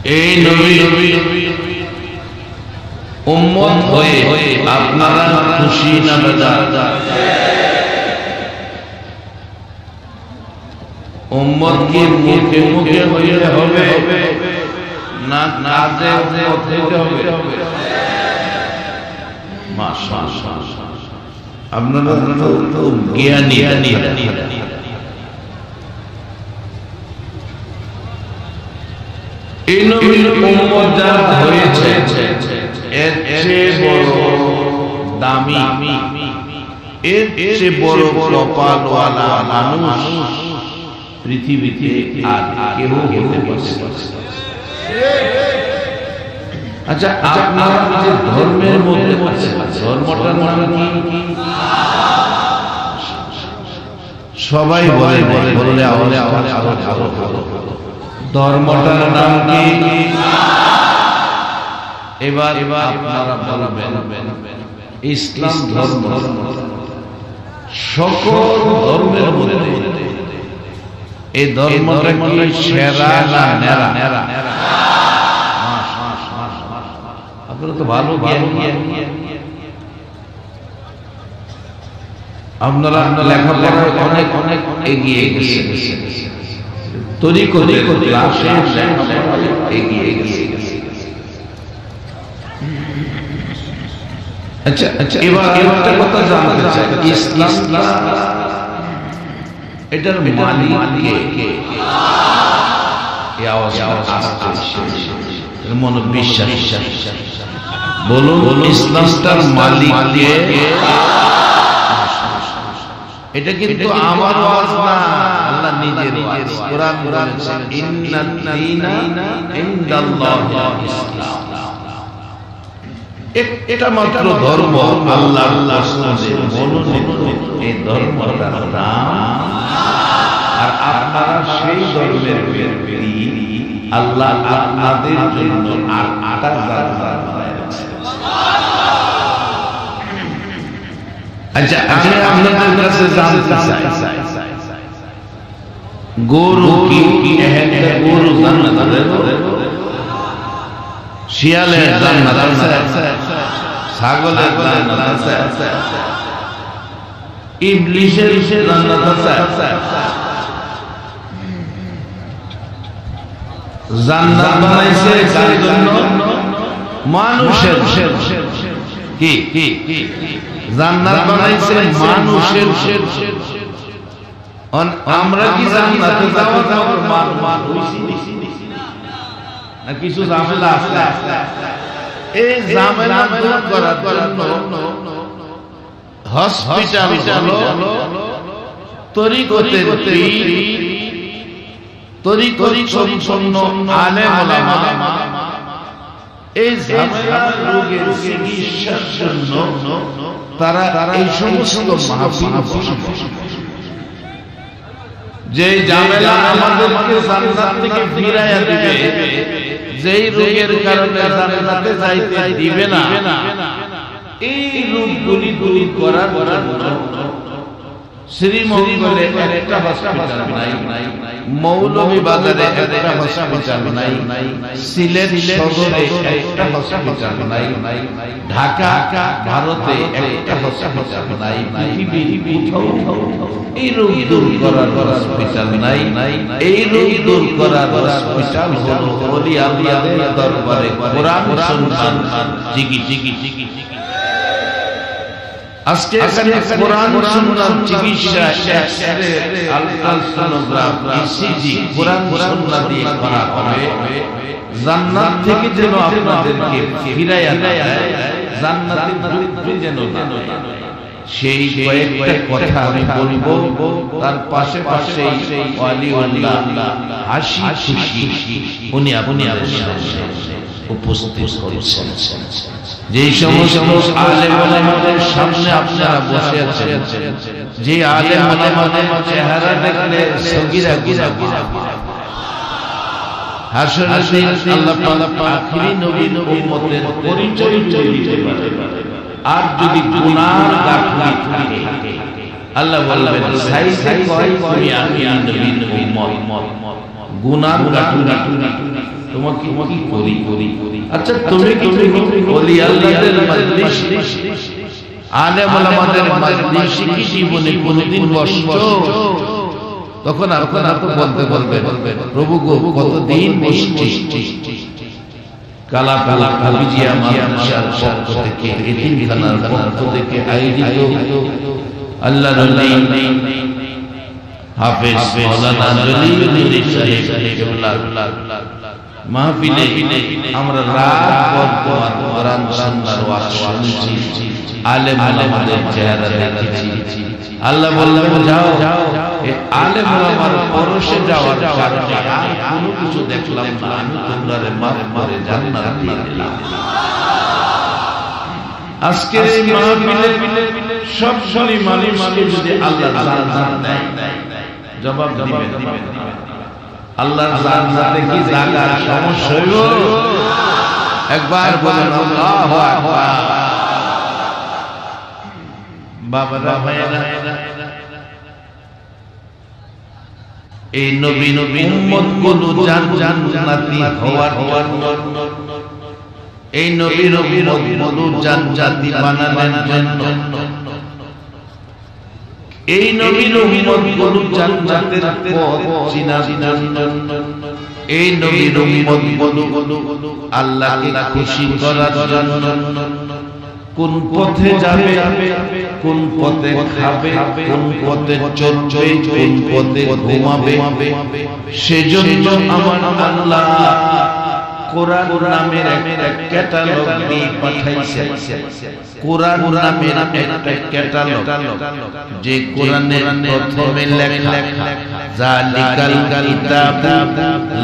এই নবী উম্মত হয়ে আপনারা খুশি না বেজার? উম্মত কি মুখে মুখে হইলে হবে না কাজে হইতে হবে? মাশাআল্লাহ, আপনারা তো জ্ঞানী। এই নবীর উম্মত যারা হয়েছে এর চেয়ে বড় দামি, এর চেয়ে বড় কপালওয়ালা মানুষ পৃথিবীতে আর কেউ হতে পারে? আচ্ছা, আপনারা যে ধর্মের মধ্যে ধর্মটার নাম কি? সবাই বলে ধর্মটার নাম কি? এবার আপনারা বলবেন ইসলাম ধর্ম সকল ধর্মের মধ্যে এই ধর্মটা কি সেরা না নেরা? আপনারা তো ভালো জ্ঞান, আপনারা লেখাপড়ায় অনেক অনেক এগিয়ে গেছেন, তরিকতে এগিয়ে গেছে। আচ্ছা, এবার একটা কথা জানতে চাই, ইসলাম এটার মালিক কে? মন বিশ্বাস বলুন, ইসলামটার মালিক কে? এটা কিন্তু আমার ওয়াজ না, আল্লাহ নিজের ওয়াজ। কোরআন বলেছেন ইন্নাদ দীনা ইনদাল্লাহিল ইসলাম। এটা মাত্র ধর্ম, আল্লাহর রাসূলের মনোনীত এই ধর্মটার নাম। আর আপনারা সেই ধর্মের বিরোধী, আল্লাহ আপনাদের জন্য আর আটা বানায় রাখছেন। আচ্ছা, আমি আপনাদের কাছে জানতে চাই, গরু কি গরু জান্নাতে? শিয়ালের জান্নাত আছে, ছাগলের জান্নাত আছে, ইবলিসের জান্নাত আছে। জান্নাত বানাইছে কার জন্য? মানুষের। কি জান্নাত বানাইছে মানুষের। আমরা কি জান্নাতে যাওয়ার মান হইছি না? কিছু ঝামেলা আছে। এই ঝামেলা দূর করার জন্য হসপিটাল হলো তরিকতের পীর, তরিকত সম্পন্ন আলেম ওলামা এই ঝামেলা রোগের চিকিৎসার জন্য তারা এই সমস্ত মাহফিল বসে। যে ঝামেলা আমাদেরকে জান্নাত থেকে ফিরাইয়া দিবে, যেই রোগের কারণে জান্নাতে যাইতে দিবে না, এই রোগগুলি দূর করার জন্য শ্রীমঙ্গলে একটা হসপিটাল নাই, মৌলভীবাজারে একটা হসপিটাল নাই, সিলেট শহরে একটা হসপিটাল নাই, ঢাকা ভারতে একটা হসপিটাল নাই, পৃথিবীর কোথাও এই রোগ দূর করার হসপিটাল নাই। এই রোগ দূর করার হসপিটাল হলো ওলি আল্লাহদের দরবারে কোরআন সুন্নাহ জিকির। আজকে এখানে কোরআন সুন্নাহ চিকিৎসা, এক্সরে, আলট্রাসোনোগ্রাফ, ইসিজি কোরআন সুন্নাহ দিয়ে করা হবে। জান্নাত থেকে যেন আপনাদেরকে ফিরাইয়া দেয়, জান্নাতে ঢুকতে যেন সেই কয়েকটা কথা আমি বলবো। তার পাশে ওয়ালিউল্লাহ হাসি খুশি উনি উপস্থিত হয়েছেন। যে সমস্ত আলেম ওলামাদের সামনে আপনারা বসে আছেন, যে আলেম ওলামাদের চেহারা দেখলে সগীরা গুনাহ, হাসরের দিন আল্লাহ পাক আখিরি নবীর উম্মতের পরিচয় দিতে পারে। আর যদি গুনার গাঁথনি থাকে, আল্লাহ বলবেন সাইতে কয় তুমি আমি নবীর উম্মত, গুনার গাঁথনি তোমাকে কি করি আচ্ছা তুমি ওলি আল্লাহদের মজলিস আলেম ওলামাদের মজলিস কি জীবনে কোনদিন বসছো? তখন আপনারা তো বলতে প্রভু গো কতদিন বসছি। কালা কাবিজিয়া মাদ্রাসার পক্ষ থেকে এতিমখানার পক্ষ থেকে আয়োজিত আল্লাহর ওলি হাফেজ মাওলানা জলিলুদ্দিন সাহেব কেবলার মাহফিলে আমরা রাত ভর কোরআন সুন্নাহর ওয়াজ শুনছি, আলেম ওলামাদের চেহারা দেখেছি। আল্লাহ বললেন যাও এই আলেম ওলামার পরশে যাওয়ার কারণে আর কোনো কিছু দেখলাম না, আমি তোমরা মাফ করে জান্নাত দিয়ে দিলাম। আজকে এই মাহফিলে সব মানুষ যদি আল্লাহ জান্নাত দেয় জবাব দিবেন আল্লাহর জান্নাতে কি জায়গা সমস্যা হইব? একবার বলেন আল্লাহু আকবার। বাবারা ভাইরা এই নবী উম্মত গুলো জান্নাতি হওয়ার জন্য এই নবীর উম্মত গুলো জান্নাতি বানানোর জন্য এই নবীর উম্মত গুলো জান্নাতের পথ চিনার জন্য এই নবীর উম্মত গুলো আল্লাহকে খুশি করার জন্য কোন পথে যাবে, কোন পথে খাবে, কোন পথে চলবে, কোন পথে ঘুমাবে, সেজন্য আমার আল্লাহ কোরআন নামের একটা ক্যাটালগ দিয়ে পাঠাইছে। কোরআন নামের একটা ক্যাটালগ, যে কোরআনের প্রথমে লেখা যালিকাল কিতাবু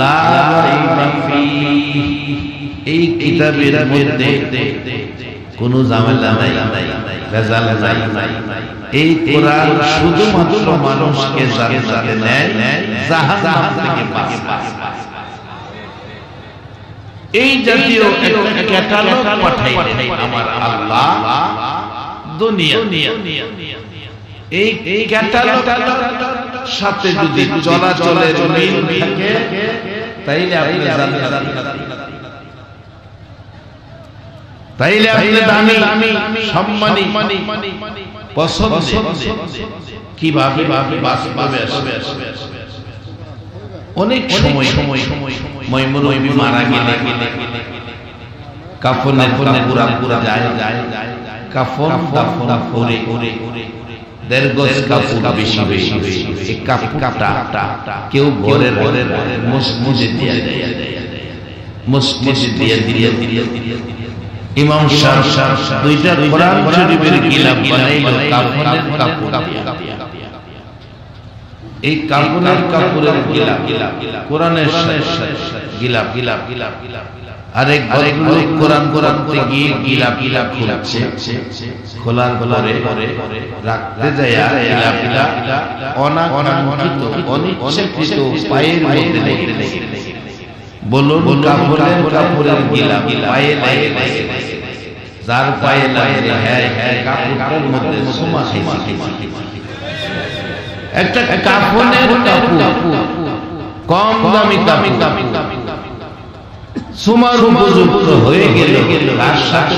লা রাইবা ফীহি, এই কিতাবের মধ্যে কোনো ঝামেলা নাই, ভেজাল নাই। এই কোরআন শুধুমাত্র মানুষকে জান্নাতে নেয়, জাহান্নাম থেকে বাঁচায়। এই জাতীয় একটা ক্যাটালগ পাঠাইলেন আমার আল্লাহ দুনিয়া। এই ক্যাটালগ সাথে যদি চলাচলের মিল থাকে তাইলে আপনি জান্নাতি, তাইলে আপনি দামি সম্মানী পছন্দ কিভাবে বাস্তবে আসবে। অনেক সময় ময়মুনবী মারা গেলে কাফনের পুরা যায়, কাফন দাফন করে দেড় গজ কাপড় বেশি এই কাপড়টা কেউ ঘরের মসজিদে দিয়ে ইমাম সাহেব দুইটা কোরআন শরীফের গিলাফ বানাইলো কাফনের কাপড় দিয়া। এই কাফনের কাপড়ের গিলাফ কোরআনের গিলাফ আরেক কোরআন কোরআনতে গিয়ে গিলাফ খুলছে, খোলার পরে রাখতে যায় গিলাফ অনাকাঙ্ক্ষিত অনিচ্ছাকৃত পায়ের মধ্যে লেগে বলুন কাপড়ের গিলাফ পায়ে লেগে, যার পায়ে লাগে হ্যাঁ কাপড়ের মধ্যে সুমা খেয়েছে। একটা কাফনের কাপড় কম দামি সুমার উপযুক্ত হয়ে গেল, তার সাথে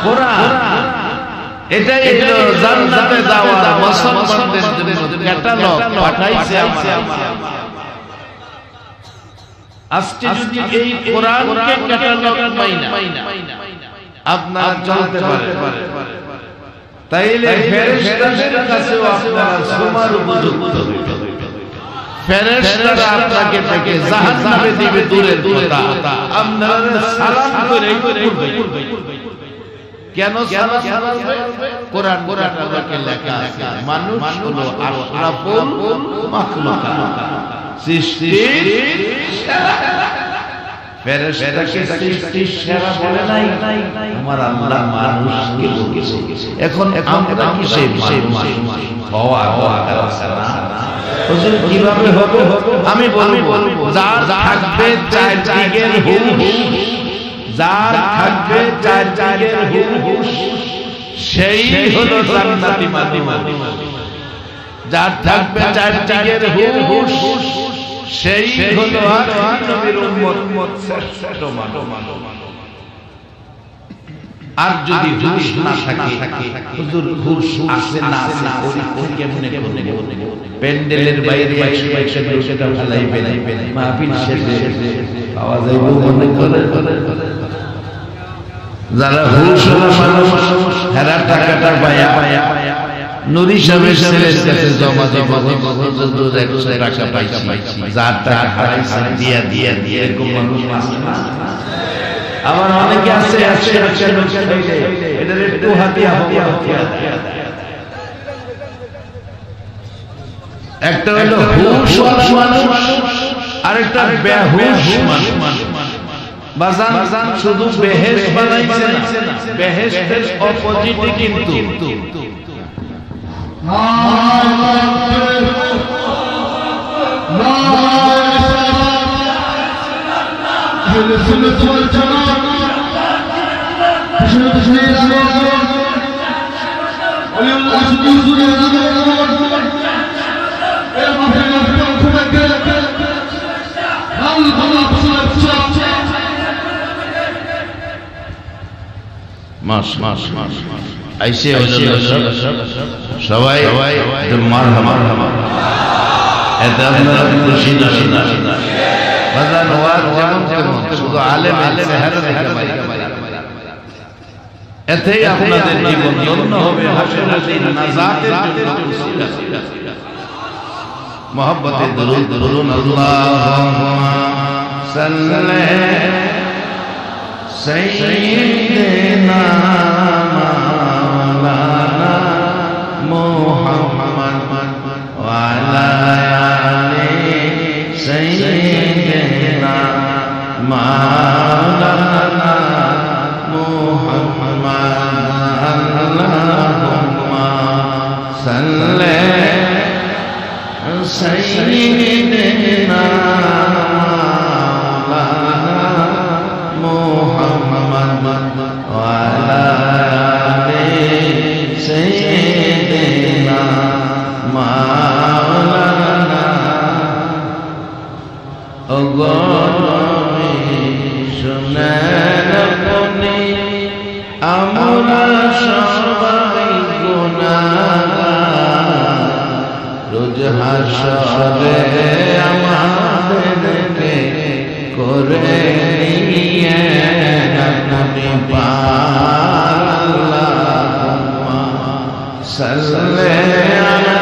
কোরআন। এটাই জান্নাতে যাওয়ার মুসলমানদের জন্য ক্যাটালগ পাঠাইছে আমার। আজকে যদি এই কোরআনকে ক্যাটালগ পাই না আপনারা চলতে পারে, তাইলে ফেরেশতাদের কাছেও আপনারা সুমার উপযুক্ত। ফেরেশতারা আপনাকে থেকে জাহান্নামে দিবে দূরের কথা, আপনারা সালাম করে কেন সালাম করবে? কোরআন কোরআনকে লেখা আছে মানুষ হলো আশরাফুল মাখলুকাত, সৃষ্টির ফেরেশতাকে সৃষ্টির সেরা বলে নাই, আমার আল্লাহ মানুষকে বলেছে। এখন আমরা কিসে মানুষ হওয়া দরকার না? হুজুর কিভাবে হবে? আমি বলবো যার থাকবে চার দিকের হুঁশ, যার থাকবে চার দিকের হুঁশ সেই হলো জান্নাতি মানুষ। যার থাকবে চার দিকের হুঁশ সেই হলো নবীর উম্মত শ্রেষ্ঠ মানব। আর যদি হুশ না থাকে হুজুর হুশ আছে না আছে ওই কেমনে প্যান্ডেলের বাইরে সেটা ফেলাইবে মাহফিল শেষে পাওয়া যাইব মনে করে যারা হুশ মানুষ হেরা টাকাটা পায়া নুরি সাহেবের ছেলের কাছে জমা জমা হুজুর 100 টাকা পাইছি যার টাকা হারাইছে দিয়া এরকম মানুষ আছে না। আবার অনেকে আছে এটার একটু হাতিয়া একটা হলো হুশ মানুষ আর একটা বেহুশ মানুষ। বাজান শুধু বেহেশত বানাইছে না, বেহেশতের অপোজিটে কিন্তু আইসে সবাই মারহাবা এতে আপনারা খুশি না বাজান ওয়াজ যেমন শুধু আলেম চেহারা দেখে এতেই আপনাদের জীবন ধন্য হবে, হাসরের দিন নাজাতের জন্য মহব্বতে দরুদ পড়ুন। আল্লাহুম্মা সাল্লি সাইয়্যিদিনা মাওলানা মুহাম্মদ ওয়া আলা আলি সাইয়্যিদিনা মাওলানা মুহাম্মদ। আল্লাহুম্মা সাল্লি সাইয়্যিদিনা মাওলানা মুহাম্মদ ওয়া আলা আলি সাইয়্যিদিনা মাওলানা। ওগো শুনেন আপনি আমরা সবাই গুনাহগার, রোজ হাসরে আমাদেরকে করে নিয়ে আপনি পার। আল্লাহুম্মা সাল্লি আলা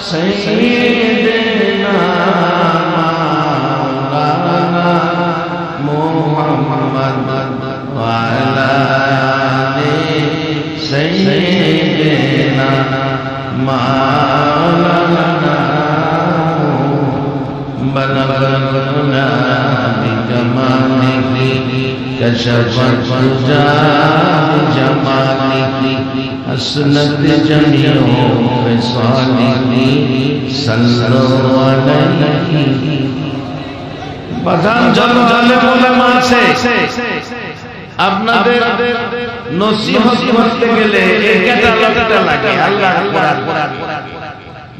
সাইয়্যিদিনা মাওলানা মুহাম্মদ ওয়া আলা আলি সাইয়্যিদিনা মাওলানা। بلغنا بكماله كشف الدجى بجماله حسنت جميع خصاله صلوا عليه। বাজান জলে উলামা আছে আপনাদের নসিহত করতে গেলে এই ক্যাটালগটা লাগে। আল্লাহর কোরআন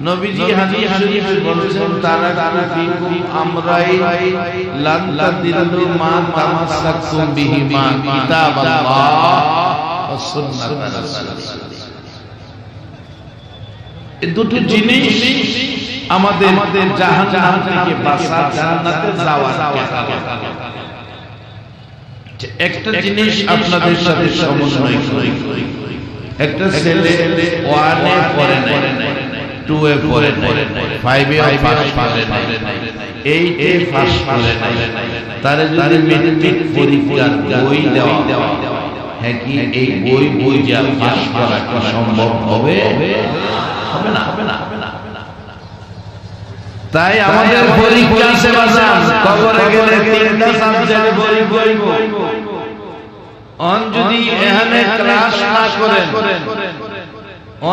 নবীজি হাদিস শরীফে বলেছেন তারা ফিকুম আমরাই লান তাদিল্লু মা তামাসসাকতুম বিহিমা কিতাবাল্লাহ ওয়া সুন্নাত রাসূলিল্লাহ। এই দুটো জিনিস আমাদের জাহান্নাম থেকে বাঁচা, জান্নাতে যাওয়ার একটা জিনিস আপনাদের সাথে সমন্বয় করি। একটা ছেলে 1 এ পড়ে নাই, 2 এ পড়ে নাই, 5 এ পাস করে নাই, 8 এ পাস করে নাই, তার যদি মেট্রিক পরীক্ষার বই দেওয়া হ্যাঁ কি এই বই যা পাস করা কি সম্ভব হবে? হবে না। তাই আমাদের পরীক্ষা আছে বাজান, কবরে গেলে 3টা সাবজেক্ট বই অন যদি এখানে ক্লাস না করেন,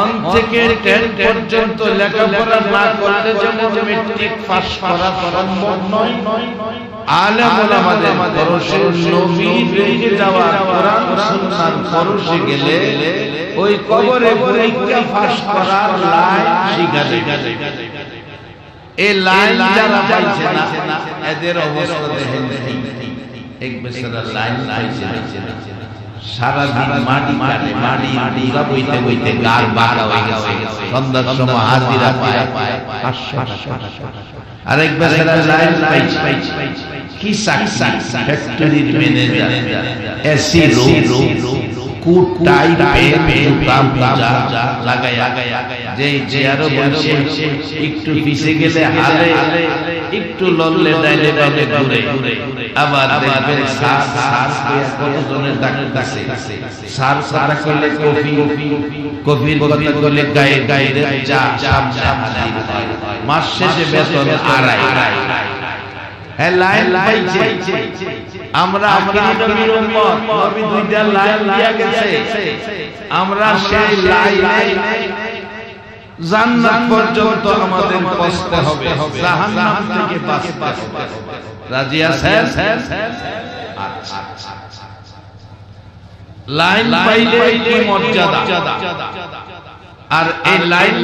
অন থেকে 10 পর্যন্ত লেখাপড়া না করলে যেমন মেট্রিক পাস করা সম্ভব নয়, আলেম ওলামাদের পরশে নবীর রেখে যাওয়া কোরআন সুন্নাহর পরশে গেলে ওই কবরে পরীক্ষা পাস করার লাইন শিখা যায়। এই লাইন যারা পাইছে না এদের অবস্থা দেখেন এক বেচারা লাইন পাইছে সারা দিন মাটি বইতে বইতে গার বাঁকা হয়ে গেছে সন্ধ্যার সময় হাজিরা পায় আরেক বেচারা লাইন পাইছে কি সাকসাক ফ্যাক্টরির manager AC room coat tie pen জুতা লাগায়া যে চেয়ারও বসে একটু পিছে গেলে হালে একটু লড়লে ডাইলে ডাইলে ঘুরে আবার দেখবেন সার কতজনের ডাকতেছে সার সারা করলে কফির কথা করলে গায়ে চা মাস শেষে বেতন আড়াই লাইন পাইছে আমরা আখিরি নবীর উম্মত নবী দুইটা লাইন দিয়া গেছে আমরা সেই লাইনে জান্নাত পর্যন্ত আমাদের পৌঁছতে হবে জাহান্নাম থেকে বাঁচতে হবে রাজি আছেন আচ্ছা লাইন পাইলে কি মর্যাদা আর এই লাইন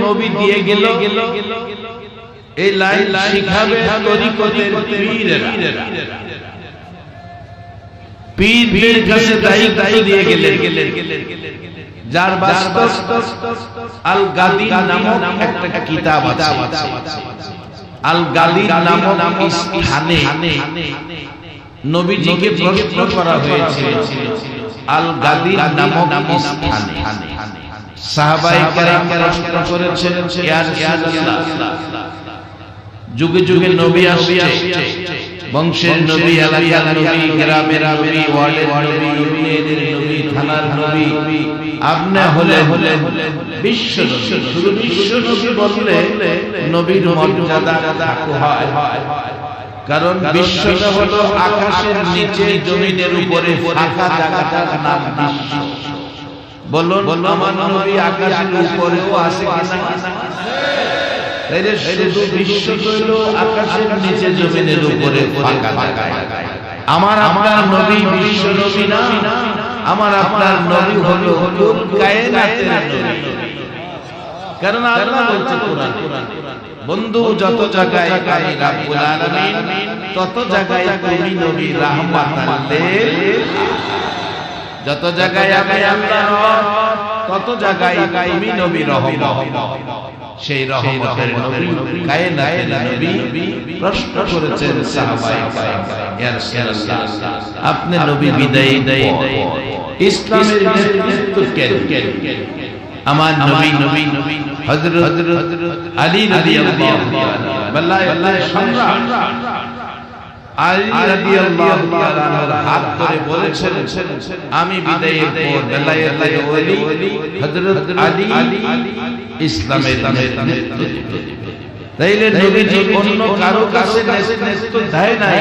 নবী দিয়ে গেল এই লাইন শিখাবে তরিকতের পীরেরা পীরদের কাছে দায়িত্ব দিয়ে গেলেন যার বাস্তব আল গাদির নামক একটা কিতাব আছে আল গাদির নামক স্থানে নবীজিকে প্রশ্ন করা হয়েছিল আল গাদির নামক স্থানে সাহাবায়ে কেরাম প্রশ্ন করেছেন ইয়া রাসূলুল্লাহ যুগে যুগে নবী আসছে বংশের নবী এলাকার নবী গ্রামের নবী ওয়ার্ডের নবী ইউনিয়নের নবী থানার নবী আপনি হলে বিশ্ব নবী শুধু বিশ্ব নবী বললে নবীর মর্যাদা থাকতে হয় কারণ বিশ্বটা হলো আকাশের নিচে জমিনের উপরে ফাঁকা জায়গাটার নাম বিশ্ব বলুন আমার নবী আকাশের উপরেও আছে কিনা তাইলে শুধু বিশ্ব হলো আকাশের নিচে জমিনের উপরে ফাঁকা জায়গা আমার আপনার নবী বিশ্ব নবী না আমার আপনার নবী হলো কায়নাতের নবী কারণ আল্লাহ বলছে কোরআন বন্ধু যত জায়গায় আমি রাব্বুল আলামিন তত জায়গায় তুমি নবী রাহমাতাল লিল যত জায়গায় আমি আল্লাহ তত জায়গায় তুমি নবী রহমত সেই রহমতের নবী কায়নাতের নবী প্রশ্ন করেছেন সাহাবায়ে কেরাম ইয়া রাসূলুল্লাহ আপনি নবী বিদায় ইসলামের নেতৃত্ব কে আমার নবী হযরত আলী রাদিয়াল্লাহু তাআলা বল্লাহ সম্রাট আলী রাদিয়াল্লাহু তাআলা হাত ধরে বলেছেন আমি বিদায়ের পর বেলায়েতের ওলি হযরত আলী ইসলামের নেতৃত্ব তাইলে নবীজি অন্য কারো কাছে নেতৃত্ব দেয় নাই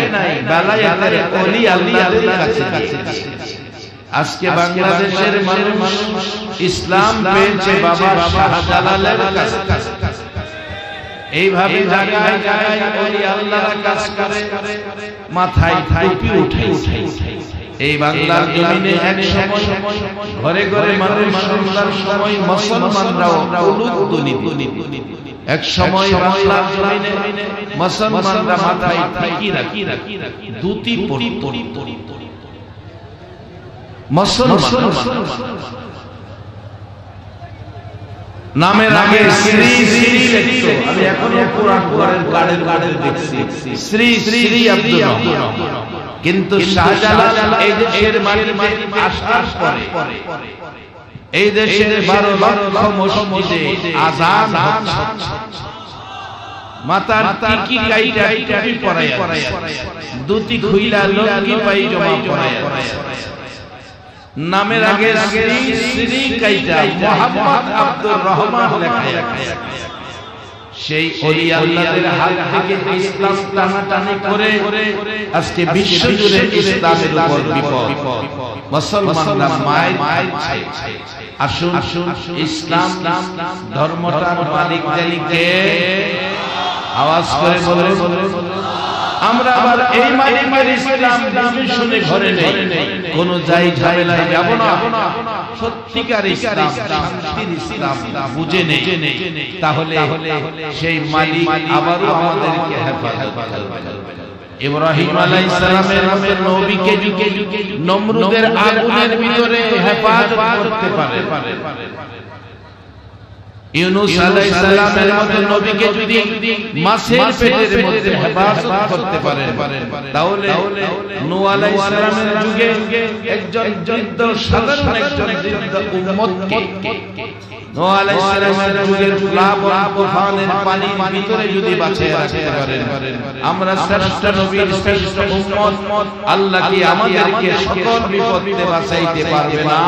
বেলায়েতের ওলি আল্লাহর কাছে আজকে বাংলাদেশের মানুষ ইসলাম পেয়েছে বাবা শাহজালালের কাছে এইভাবে জায়গায় জায়গায় ওলি আল্লাহর কাজ করে মাথায় টুপি উঠে এই বাংলার জমিনে এক সময় ঘরে ঘরে মানুষ সন্ধ্যার সময় মুসলমানরাও উলুধ্বনি এক সময় বাংলার জমিনে মুসলমানরা মাথায় টিকি রাখি দুটি পড়তো মুসলমান নামের আগে শ্রী শ্রী লিখতো আমি এখনো কোরআনের কার্ডের দেখছি শ্রী শ্রী আব্দুল রহমান কিন্তু শাহজালাল এই দেশের মাটিতে আসার পরে এই দেশের 12 লক্ষ মসজিদে আযান হচ্ছে মাতার টিকি কাইটা টুপি পরায়া দুটি খুইলা লুঙ্গি পায়জামা পরায়া নামের আগে শ্রী শ্রী কাইটা মোহাম্মদ আব্দুর রহমান লেখা সেই ওলি আল্লাহদের হাত থেকে ইসলাম টানাটানি করে আজকে বিশ্ব জুড়ে ইসলামের উপর বিপদ মুসলমানরা মায়ের আসুন ইসলাম ধর্মটার মালিক জানি কে আওয়াজ করে বলে আমরা আবার এই মালিকের ইসলাম বুঝে শুনে ঘরে নেই, কোন যাই ঝামেলায় যাব না। সত্যিকার ইসলাম, শান্তির ইসলাম বুঝে নেই, তাহলে সেই মালিক আবারও আমাদেরকে হেফাজত করবে। ইব্রাহিম আলাইহিস সালামের মতো নবীকে নমরুদের আগুনের ভিতরে হেফাজত করতে পারে, ইউনূস আলাইহিস সালামের মতো নবীকে যদি মাছের পেটের মধ্যে হেফাজত করতে পারেন, তাহলে নূহ আলাইহিস সালামের যুগে একজন বৃদ্ধ সাধারণ একজন বৃদ্ধ উম্মতকে নূহ আলাইহিস সালামের যুগের প্লাবন তুফানের পানির ভিতরে যদি বাঁচিয়ে রাখতে পারেন, আমরা শ্রেষ্ঠ নবীর শ্রেষ্ঠ উম্মত, আল্লাহ কি আমাদেরকে সকল বিপদ থেকে বাঁচাইতে পারবে না?